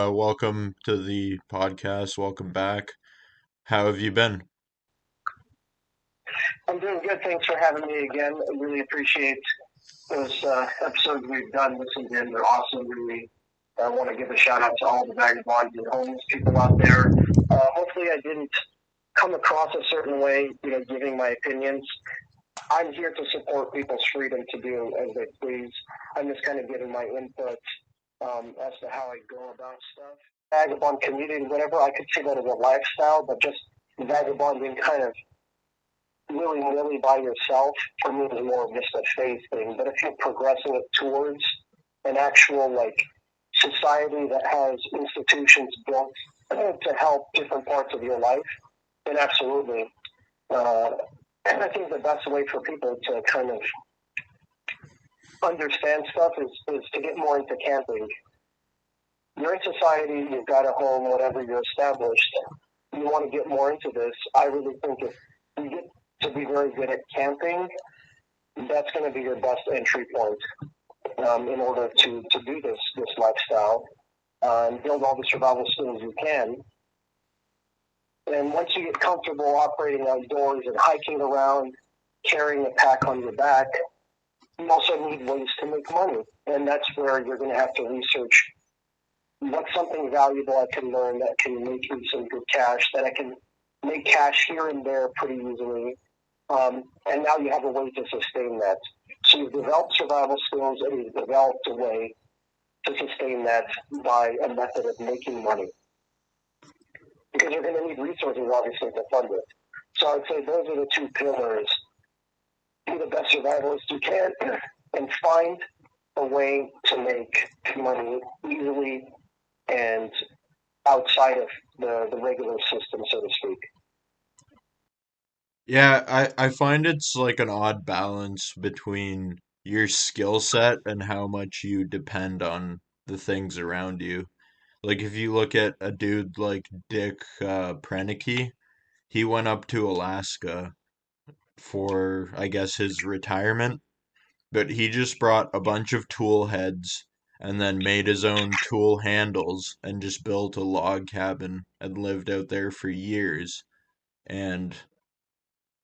Welcome to the podcast. Welcome back. How have you been? I'm doing good. Thanks for having me again. I really appreciate those episodes we've done. Listened in. They're awesome. Really want to give a shout out to all the vagabonds and homeless people out there. Hopefully, I didn't come across a certain way, giving my opinions. I'm here to support people's freedom to do as they please. I'm just kind of giving my input as to how I go about stuff. Vagabond community, whatever, I could see that as a lifestyle, but just vagabonding kind of willy-nilly by yourself, for me, is more of just a faith thing. But if you're progressing it towards an actual, society that has institutions built to help different parts of your life, then absolutely. Uh, and I think the best way for people to kind of understand stuff is to get more into camping. You're in society, you've got a home, whatever, you're established. You want to get more into this. I really think if you get to be very good at camping, that's going to be your best entry point in order to do this lifestyle and build all the survival skills you can. And once you get comfortable operating outdoors and hiking around, carrying a pack on your back, you also need ways to make money. And that's where you're going to have to research what's something valuable I can learn that can make me some good cash, that I can make cash here and there pretty easily. And now you have a way to sustain that. So you've developed survival skills and you've developed a way to sustain that by a method of making money. Because you're going to need resources, obviously, to fund it. So I'd say those are the two pillars. Be the best survivalist you can and find a way to make money easily and outside of the regular system, so to speak. Yeah, I find it's like an odd balance between your skill set and how much you depend on the things around you. Like if you look at a dude like Dick Prenicky, he went up to Alaska for, I guess, his retirement, but he just brought a bunch of tool heads and then made his own tool handles and just built a log cabin and lived out there for years. And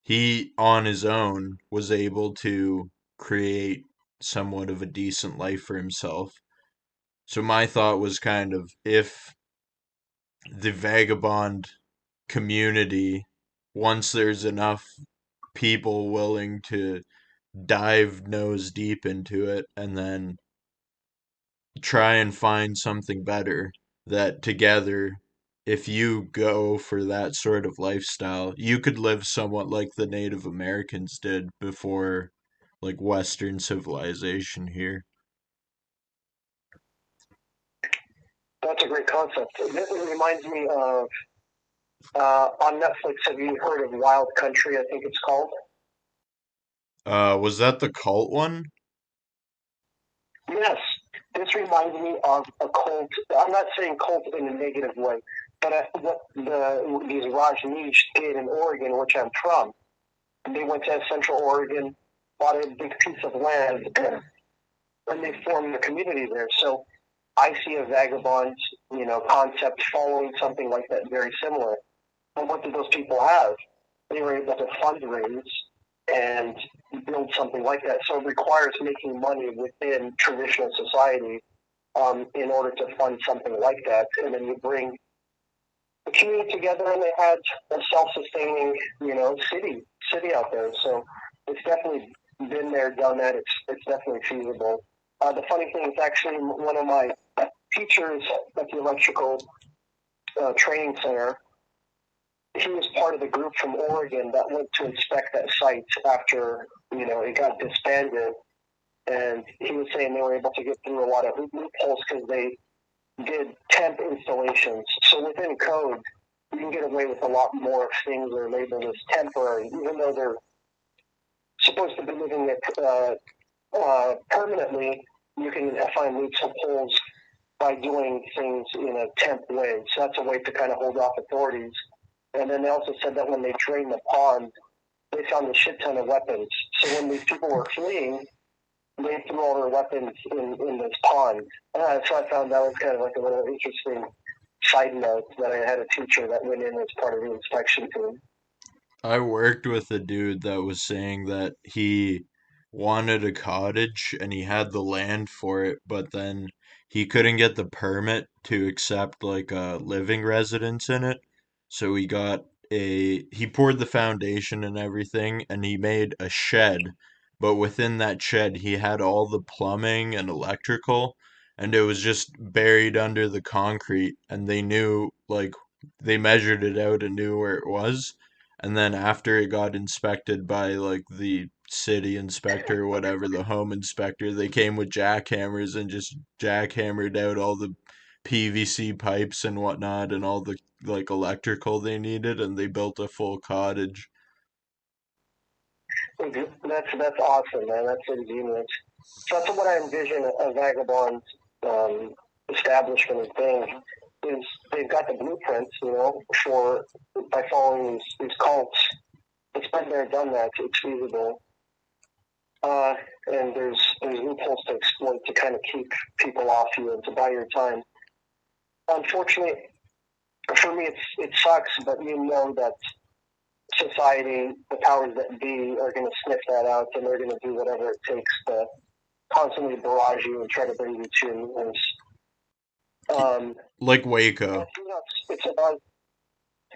he, on his own, was able to create somewhat of a decent life for himself. So my thought was kind of if the vagabond community, once there's enough people willing to dive nose deep into it and then try and find something better, that together, if you go for that sort of lifestyle, you could live somewhat like the Native Americans did before like Western civilization here. That's a great concept. It reminds me of on Netflix. Have you heard of Wild Country? I think it's called. Was that the cult one? Yes, this reminds me of a cult. I'm not saying cult in a negative way, but what these Rajneesh did in Oregon, which I'm from. They went to Central Oregon, bought a big piece of land, and they formed a community there. So I see a vagabond, concept following something like that, very similar. And what did those people have? They were able to fundraise and build something like that. So it requires making money within traditional society in order to fund something like that. And then you bring the community together, and they had a self-sustaining, city out there. So it's definitely been there, done that. It's definitely feasible. The funny thing is actually one of my teachers at the electrical training center. He was part of the group from Oregon that went to inspect that site after it got disbanded, and he was saying they were able to get through a lot of loopholes because they did temp installations. So within code, you can get away with a lot more of things that are labeled as temporary, even though they're supposed to be living it permanently. You can find loopholes by doing things in a temp way. So that's a way to kind of hold off authorities. And then they also said that when they drained the pond, they found a shit ton of weapons. So when these people were fleeing, they threw all their weapons in this pond. So I found that was kind of like a little interesting side note that I had a teacher that went in as part of the inspection team. I worked with a dude that was saying that he wanted a cottage and he had the land for it, but then he couldn't get the permit to accept like a living residence in it. So he poured the foundation and everything and he made a shed. But within that shed, he had all the plumbing and electrical and it was just buried under the concrete and they measured it out and knew where it was. And then after it got inspected by like the city inspector or whatever, the home inspector, they came with jackhammers and just jackhammered out all the PVC pipes and whatnot and all the like electrical they needed and they built a full cottage. That's awesome, man. That's ingenious. So that's what I envision a vagabond establishment as being. Is they've got the blueprints, for by following these cults. It's been there, done that. It's feasible, and there's loopholes to exploit to kind of keep people off you and to buy your time. Unfortunately, for me, it sucks, but you know that society, the powers that be, are going to sniff that out, and they're going to do whatever it takes to constantly barrage you and try to bring you to your knees. Like And Waco. it's about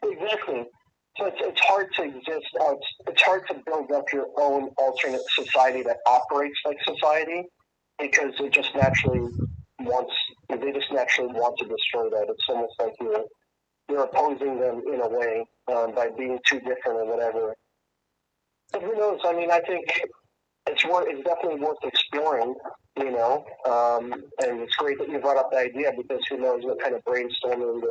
exactly. So it's hard to exist out. It's hard to build up your own alternate society that operates like society because it just naturally wants. They just naturally want to destroy that. It's almost like you're opposing them in a way by being too different or whatever. But who knows? I mean, I think it's definitely worth exploring, and it's great that you brought up the idea because who knows what kind of brainstorming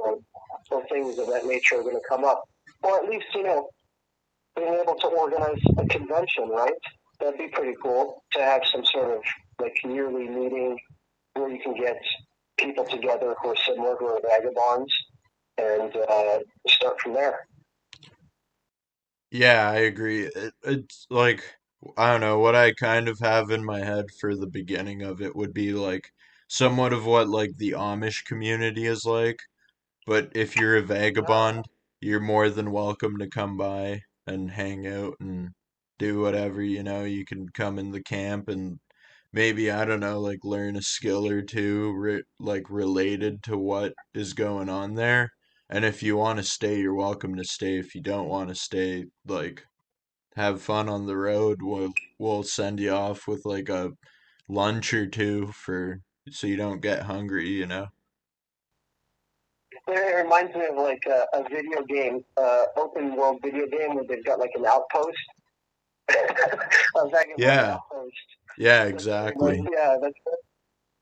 or things of that nature are going to come up, or at least being able to organize a convention, right? That'd be pretty cool to have some sort of like yearly meeting where you can get people together who are similar, who are vagabonds, and start from there. Yeah, I agree. It's like, I don't know, what I kind of have in my head for the beginning of it would be like somewhat of what like the Amish community is like. But if you're a Ah, vagabond, you're more than welcome to come by and hang out and do whatever, you know. You can come in the camp and maybe, I don't know, like learn a skill or two like related to what is going on there. And if you want to stay, you're welcome to stay. If you don't want to stay, like have fun on the road. We'll send you off with like a lunch or two for so you don't get hungry, you know. it reminds me of like a video game, open world video game where they've got like an outpost, a vagabond Yeah. outpost. Yeah, That's very much, exactly.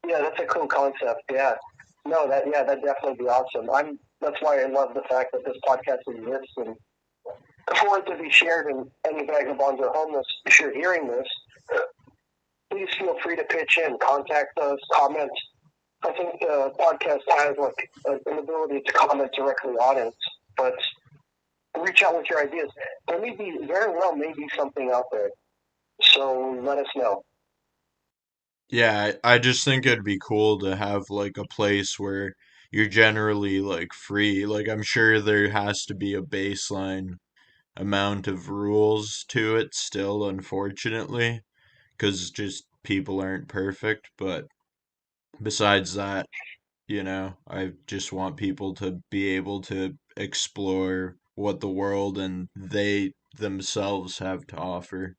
that's a cool concept. Yeah, no, that'd definitely be awesome. That's why I love the fact that this podcast exists and for it to be shared. And any vagabonds or homeless, if you're hearing this, please feel free to pitch in, contact us, comment. I think the podcast has like an ability to comment directly on it, but reach out with your ideas. There may be very well may be something out there. So let us know. Yeah, I just think it'd be cool to have like a place where you're generally like free. Like I'm sure there has to be a baseline amount of rules to it still, unfortunately, because just people aren't perfect. But besides that, you know, I just want people to be able to explore what the world and they themselves have to offer.